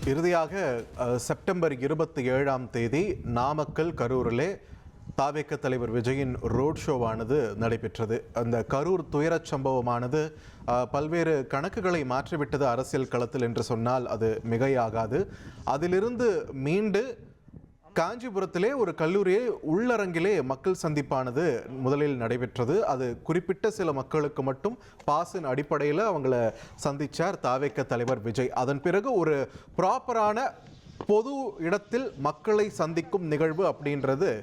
இறுதியாக செப்டம்பர் 27ஆம் தேதி நாமக்கல் கரூரிலே தாவேக தலைவர் விஜயின் ரோட் ஷோவானது நடைபெற்றது. அந்த கரூர் துயரச் சம்பவமானது பல்வேறு கணக்குகளை மாற்றிவிட்டது அரசியல் களத்தில் என்று சொன்னால் அது மிகையாகாது. அதிலிருந்து மீண்டு காஞ்சிபுரத்திலே ஒரு கல்லூரியை உள்ளரங்கிலே மக்கள் சந்திப்பானது முதலில் நடைபெற்றது. அது குறிப்பிட்ட சில மக்களுக்கு மட்டும் பாசின் அடிப்படையில் அவங்கள சந்திச்சார் தாவேக தலைவர் விஜய். அதன் பிறகு ஒரு ப்ராப்பரான பொது இடத்தில் மக்களை சந்திக்கும் நிகழ்வு அப்படின்றது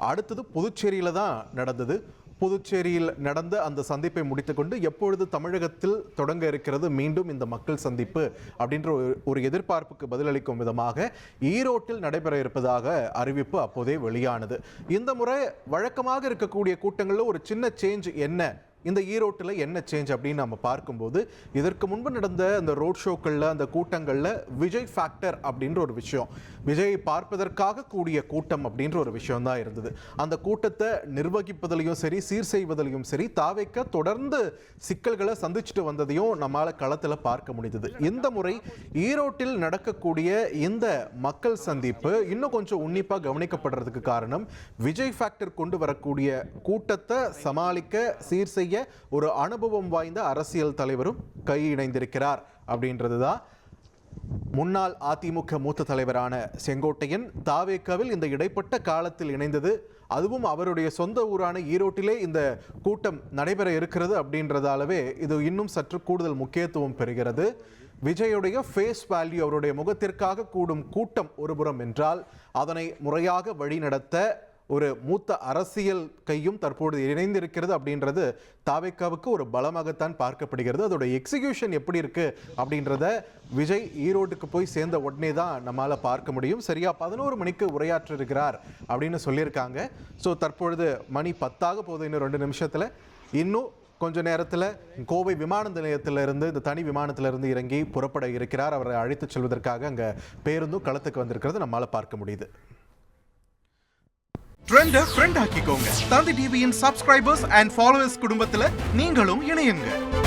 அடுத்தது புதுச்சேரியில தான் நடந்தது. புதுச்சேரியில் நடந்த அந்த சந்திப்பை முடித்துக்கொண்டு எப்பொழுது தமிழகத்தில் தொடங்க இருக்கிறது மீண்டும் இந்த மக்கள் சந்திப்பு அப்படின்ற ஒரு எதிர்பார்ப்புக்கு பதிலளிக்கும் விதமாக ஈரோட்டில் நடைபெற இருப்பதாக அறிவிப்பு அப்போதே வெளியானது. இந்த முறை வழக்கமாக இருக்கக்கூடிய கூட்டங்களில் ஒரு சின்ன சேஞ்ச் என்ன, இந்த ஈரோட்டில் என்ன சேஞ்ச் அப்படின்னு நம்ம பார்க்கும்போது இதற்கு முன்பு நடந்த அந்த ரோட் ஷோக்களில் அந்த கூட்டங்களில் விஜய் ஃபேக்டர் அப்படின்ற ஒரு விஷயம், விஜய் பார்ப்பதற்காக கூடிய கூட்டம் அப்படின்ற ஒரு விஷயம் தான் இருந்தது. அந்த கூட்டத்தை நிர்வகிப்பதிலையும் சரி சீர் செய்வதிலையும் சரி தாவேக தொடர்ந்து சிக்கல்களை சந்திச்சுட்டு வந்ததையும் நம்மளால் களத்தில் பார்க்க முடிந்தது. இந்த முறை ஈரோட்டில் நடக்கக்கூடிய இந்த மக்கள் சந்திப்பு இன்னும் கொஞ்சம் உன்னிப்பாக கவனிக்கப்படுறதுக்கு காரணம் விஜய் ஃபேக்டர் கொண்டு வரக்கூடிய கூட்டத்தை சமாளிக்க சீர் செய்ய ஒரு அனுபவம் வாய்ந்த அரசியல் தலைவரும் கை இணைந்திருக்கிறார் அப்படின்றதுதான். முன்னாள் அதிமுக மூத்த தலைவரான செங்கோட்டையன் தாவேகாவில் இந்த இடைப்பட்ட காலத்தில் இணைந்தது, அதுவும் அவருடைய சொந்த ஊரான ஈரோட்டிலே இந்த கூட்டம் நடைபெற இருக்கிறது அப்படின்றதாலவே இது இன்னும் சற்று கூடுதல் முக்கியத்துவம் பெறுகிறது. விஜயுடைய ஃபேஸ் வேல்யூ, அவருடைய முகத்திற்காக கூடும் கூட்டம் ஒருபுறம் என்றால் அதனை முறையாக வழிநடத்த ஒரு மூத்த அரசியல் கையும் தற்போது இணைந்திருக்கிறது அப்படின்றது தாவேகாவுக்கு ஒரு பலமாகத்தான் பார்க்கப்படுகிறது. அதோட எக்ஸிகியூஷன் எப்படி இருக்கு அப்படின்றத விஜய் ஈரோட்டுக்கு போய் சேர்ந்த உடனே தான் நம்மளால பார்க்க முடியும். சரியா 11 மணிக்கு உரையாற்ற இருக்கிறார் அப்படின்னு சொல்லியிருக்காங்க. ஸோ தற்பொழுது மணி 10 போகுது. இன்னும் 2 நிமிஷத்துல இன்னும் கொஞ்ச நேரத்தில் கோவை விமான நிலையத்திலிருந்து இந்த தனி விமானத்திலிருந்து இறங்கி புறப்பட இருக்கிறார். அவரை அழைத்து செல்வதற்காக அங்கே பேருந்தும் களத்துக்கு வந்திருக்கிறது நம்மளால பார்க்க முடியுது. ட்ரெண்டை ஃப்ரெண்ட் ஆக்கிக்கோங்க. தந்தி டிவியின் சப்ஸ்கிரைபர்ஸ் அண்ட் ஃபாலோவர்ஸ் குடும்பத்தில் நீங்களும் இணையுங்க.